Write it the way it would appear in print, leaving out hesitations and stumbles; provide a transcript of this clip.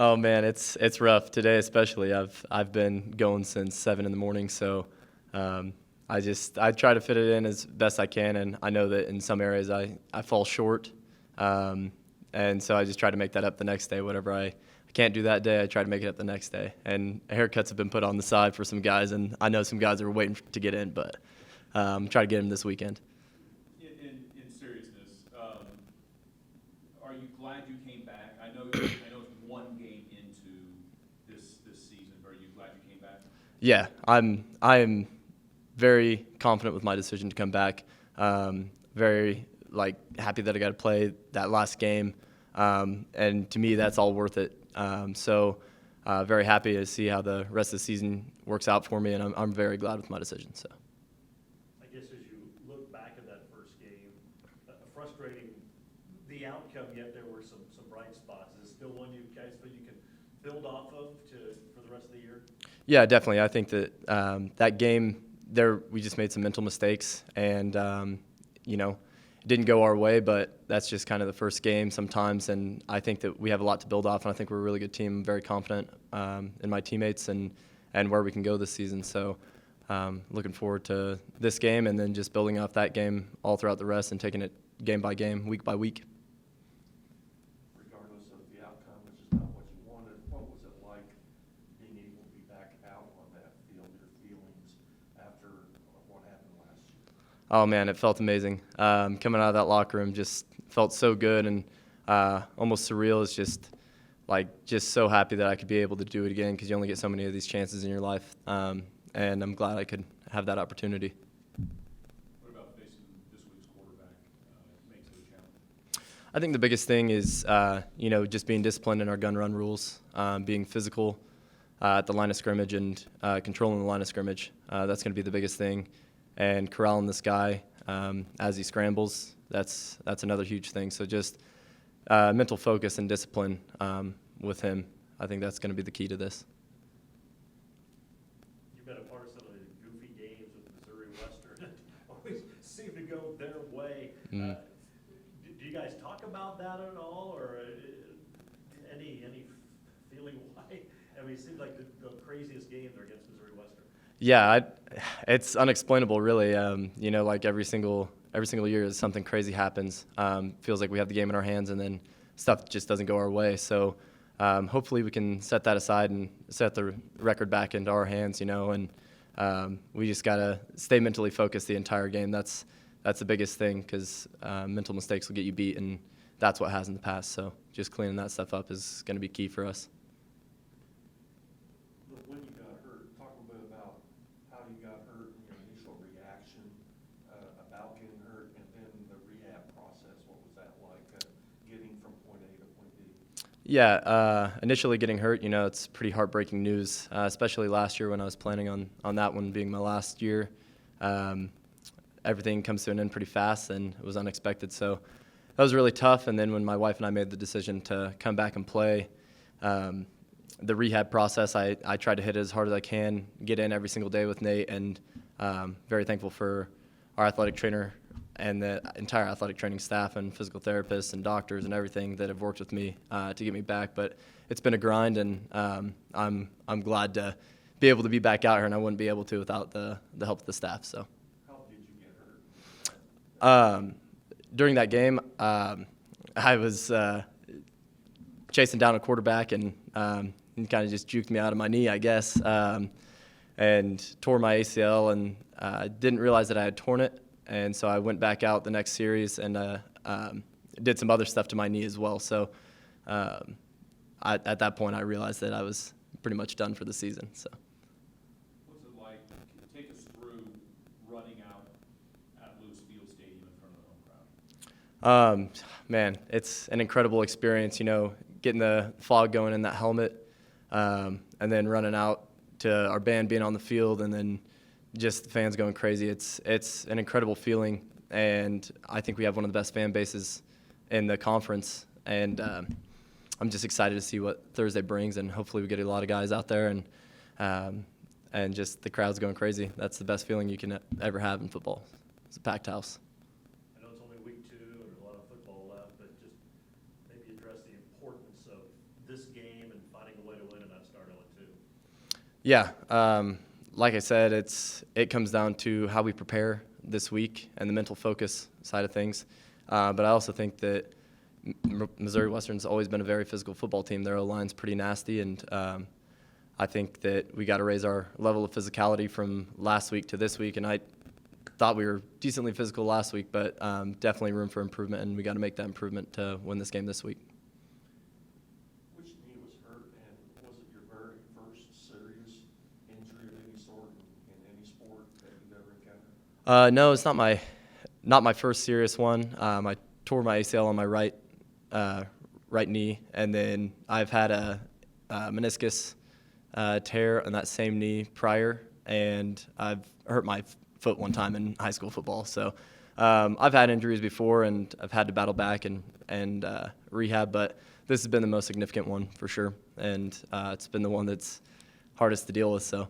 Oh man, it's rough today, especially. I've been going since 7 in the morning, so um, I try to fit it in as best I can, and I know that in some areas I fall short, um, and so I just try to make that up the next day. Whatever I can't do that day, I try to make it up the next day. And haircuts have been put on the side for some guys, and I know some guys are waiting to get in, but try to get them this weekend. In seriousness, are you glad you came back? I know it's one game into this season, but are you glad you came back? Yeah, I am very confident with my decision to come back. Very happy that I got to play that last game, and to me that's all worth it. Very happy to see how the rest of the season works out for me, and I'm very glad with my decision. So. I guess as you look back at that first game, frustrating the outcome, yet there were some bright spots. Is it still one you guys feel you can build off of for the rest of the year? Yeah, definitely. I think that that game there, we just made some mental mistakes, and it didn't go our way. But that's just kind of the first game sometimes, and I think that we have a lot to build off, and I think we're a really good team. I'm very confident in my teammates and where we can go this season. So looking forward to this game, and then just building off that game all throughout the rest and taking it game by game, week by week. Regardless of the outcome, which is not what you wanted, what was it like being able to be back out on that field, your feelings after what happened last year? Oh man, it felt amazing. Coming out of that locker room just felt so good and almost surreal. It's just so happy that I could be able to do it again, because you only get so many of these chances in your life, and I'm glad I could have that opportunity. What about facing this week's quarterback makes it a challenge? I think the biggest thing is just being disciplined in our gun run rules, being physical at the line of scrimmage, and controlling the line of scrimmage. That's going to be the biggest thing, and corralling this guy as he scrambles. That's another huge thing. So just mental focus and discipline with him. I think that's going to be the key to this. You've been a part of some of the goofy games with Missouri Western. It always seem to go their way. Mm. Do you guys talk about that at all, or any feeling why? I mean, it seems like the craziest games are against Missouri Western. Yeah, it's unexplainable, really. Like every single year, something crazy happens. Feels like we have the game in our hands, and then stuff just doesn't go our way. So hopefully we can set that aside and set the record back into our hands, and we just got to stay mentally focused the entire game. That's the biggest thing, because mental mistakes will get you beat, and that's what has in the past. So just cleaning that stuff up is going to be key for us. When you got hurt, talk a bit about how you got hurt and your initial reaction about getting hurt, and then the rehab process. What was that like, getting from point A to point B? Yeah, initially getting hurt, it's pretty heartbreaking news, especially last year when I was planning on that one being my last year. Everything comes to an end pretty fast, and it was unexpected. So that was really tough. And then when my wife and I made the decision to come back and play, the rehab process, I tried to hit it as hard as I can, get in every single day with Nate, and very thankful for our athletic trainer and the entire athletic training staff and physical therapists and doctors and everything that have worked with me to get me back. But it's been a grind, and I'm glad to be able to be back out here, and I wouldn't be able to without the help of the staff. So. How did you get hurt? During that game, I was chasing down a quarterback, and he kind of just juked me out of my knee, I guess, and tore my ACL, and didn't realize that I had torn it. And so I went back out the next series and did some other stuff to my knee as well. So at that point, I realized that I was pretty much done for the season. So. What's it like? Take us through running out at Lewis Field Stadium in front of the home crowd. Man, it's an incredible experience, getting the fog going in that helmet, and then running out to our band being on the field, and then just the fans going crazy. It's an incredible feeling, and I think we have one of the best fan bases in the conference, and I'm just excited to see what Thursday brings, and hopefully we get a lot of guys out there, and just the crowd's going crazy. That's the best feeling you can ever have in football. It's a packed house. I know it's only week 2 and a lot of football left, but just maybe address the importance of this game and Yeah, like I said, it comes down to how we prepare this week and the mental focus side of things. But I also think that Missouri Western's always been a very physical football team. Their O-line's pretty nasty, and I think that we got to raise our level of physicality from last week to this week. And I thought we were decently physical last week, but definitely room for improvement, and we got to make that improvement to win this game this week. Which knee was hurt, and was it your very first serious injury of any sort in any sport that you've ever encountered? No, it's not my first serious one. I tore my ACL on my right knee, and then I've had a meniscus tear on that same knee prior, and I've hurt my foot one time in high school football. So I've had injuries before, and I've had to battle back and rehab, but this has been the most significant one for sure, and it's been the one that's hardest to deal with. So